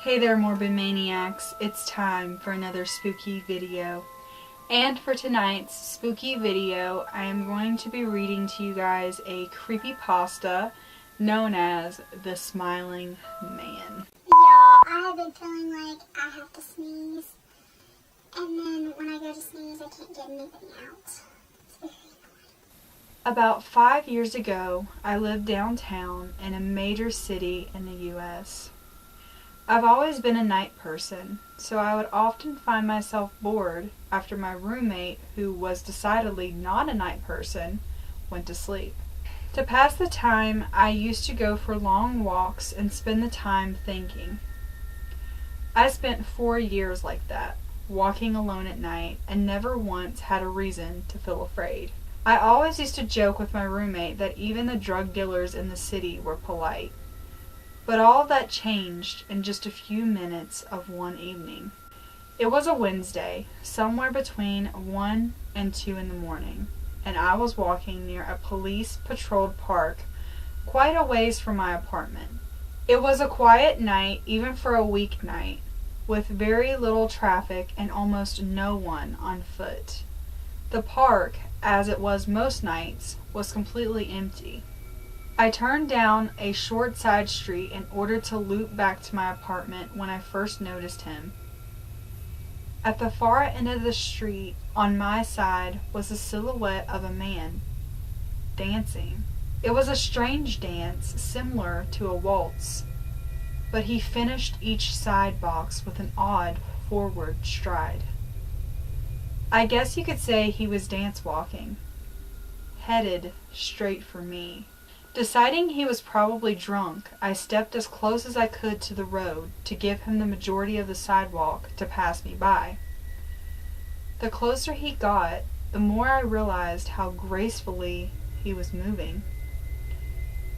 Hey there, Morbid Maniacs. It's time for another spooky video. And for tonight's spooky video, I am going to be reading to you guys a creepypasta known as The Smiling Man. Y'all, I have been feeling like I have to sneeze. And then when I go to sneeze, I can't get anything out. It's very annoying. About 5 years ago, I lived downtown in a major city in the U.S. I've always been a night person, so I would often find myself bored after my roommate, who was decidedly not a night person, went to sleep. To pass the time, I used to go for long walks and spend the time thinking. I spent 4 years like that, walking alone at night, and never once had a reason to feel afraid. I always used to joke with my roommate that even the drug dealers in the city were polite. But all of that changed in just a few minutes of one evening. It was a Wednesday, somewhere between 1 and 2 in the morning, and I was walking near a police-patrolled park quite a ways from my apartment. It was a quiet night, even for a weeknight, with very little traffic and almost no one on foot. The park, as it was most nights, was completely empty. I turned down a short side street in order to loop back to my apartment when I first noticed him. At the far end of the street, on my side, was the silhouette of a man, dancing. It was a strange dance, similar to a waltz, but he finished each side box with an odd forward stride. I guess you could say he was dance walking, headed straight for me. Deciding he was probably drunk, I stepped as close as I could to the road to give him the majority of the sidewalk to pass me by. The closer he got, the more I realized how gracefully he was moving.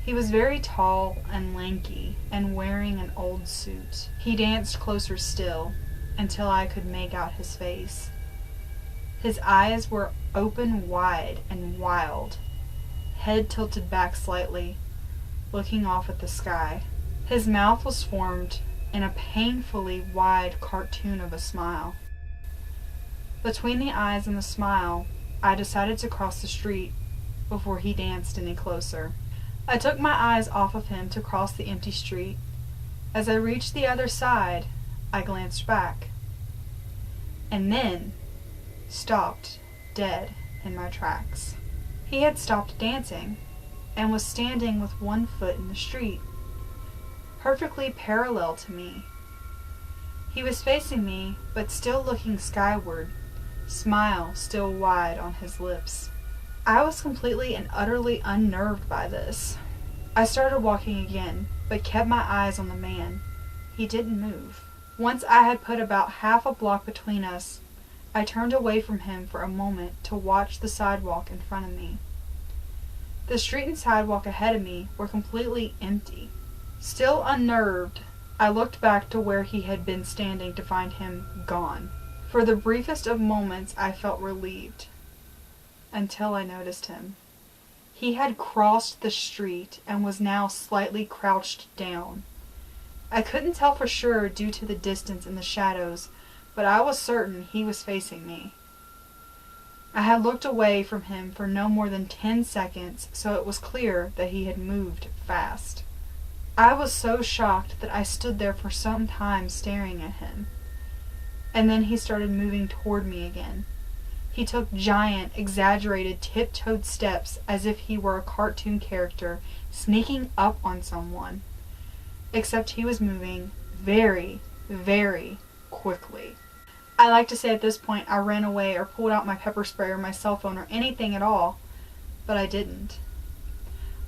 He was very tall and lanky and wearing an old suit. He danced closer still until I could make out his face. His eyes were open wide and wild, head tilted back slightly, looking off at the sky. His mouth was formed in a painfully wide cartoon of a smile. Between the eyes and the smile, I decided to cross the street before he danced any closer. I took my eyes off of him to cross the empty street. As I reached the other side, I glanced back, and then stopped dead in my tracks. He had stopped dancing and was standing with one foot in the street, perfectly parallel to me. He was facing me, but still looking skyward, smile still wide on his lips. I was completely and utterly unnerved by this. I started walking again, but kept my eyes on the man. He didn't move. Once I had put about half a block between us, I turned away from him for a moment to watch the sidewalk in front of me. The street and sidewalk ahead of me were completely empty. Still unnerved, I looked back to where he had been standing to find him gone. For the briefest of moments, I felt relieved, until I noticed him. He had crossed the street and was now slightly crouched down. I couldn't tell for sure due to the distance and the shadows, but I was certain he was facing me. I had looked away from him for no more than 10 seconds, so it was clear that he had moved fast. I was so shocked that I stood there for some time staring at him. And then he started moving toward me again. He took giant, exaggerated, tiptoed steps as if he were a cartoon character sneaking up on someone. Except he was moving very, very quickly. I like to say at this point I ran away or pulled out my pepper spray or my cell phone or anything at all, but I didn't.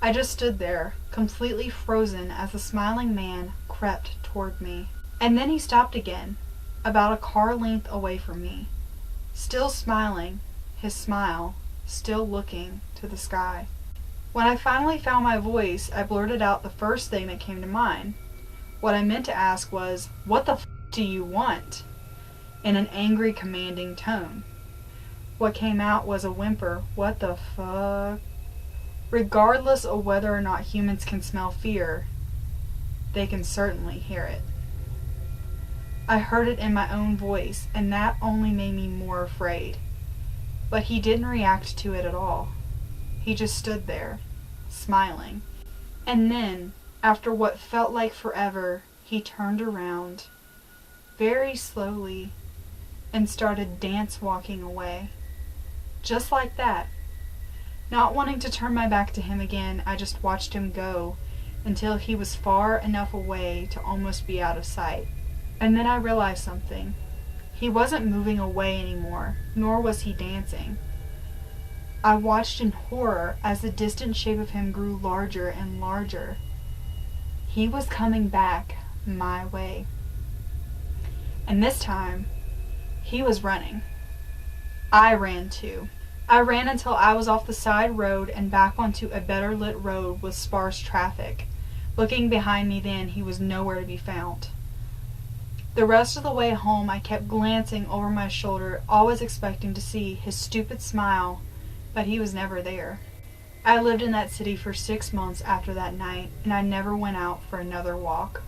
I just stood there, completely frozen as the smiling man crept toward me. And then he stopped again, about a car length away from me, still smiling, his smile still looking to the sky. When I finally found my voice, I blurted out the first thing that came to mind. What I meant to ask was, "What the f*** do you want?" in an angry, commanding tone. What came out was a whimper, "What the fuck?" Regardless of whether or not humans can smell fear, they can certainly hear it. I heard it in my own voice, and that only made me more afraid. But he didn't react to it at all. He just stood there, smiling. And then, after what felt like forever, he turned around, very slowly, and started dance walking away. Just like that. Not wanting to turn my back to him again, I just watched him go until he was far enough away to almost be out of sight. And then I realized something. He wasn't moving away anymore, nor was he dancing. I watched in horror as the distant shape of him grew larger and larger. He was coming back my way. And this time, he was running. I ran too. I ran until I was off the side road and back onto a better lit road with sparse traffic. Looking behind me then, he was nowhere to be found. The rest of the way home, I kept glancing over my shoulder, always expecting to see his stupid smile, but he was never there. I lived in that city for 6 months after that night, and I never went out for another walk.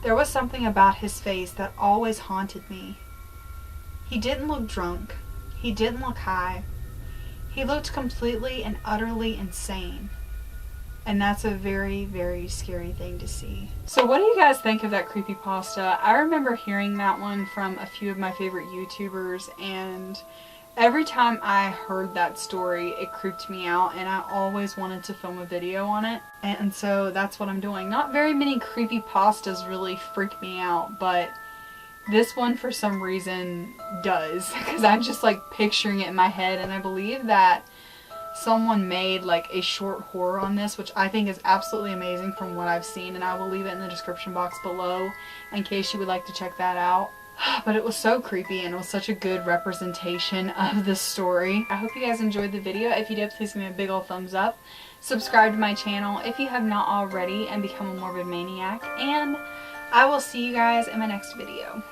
There was something about his face that always haunted me. He didn't look drunk. He didn't look high. He looked completely and utterly insane. And that's a very, very scary thing to see. So what do you guys think of that creepypasta? I remember hearing that one from a few of my favorite YouTubers, and every time I heard that story, it creeped me out, and I always wanted to film a video on it. And so that's what I'm doing. Not very many creepypastas really freak me out, but this one for some reason does, because I'm just like picturing it in my head, and I believe that someone made like a short horror on this, which I think is absolutely amazing from what I've seen, and I will leave it in the description box below in case you would like to check that out. But it was so creepy, and it was such a good representation of the story. I hope you guys enjoyed the video. If you did, please give me a big old thumbs up. Subscribe to my channel if you have not already, and become a morbid maniac. And I will see you guys in my next video.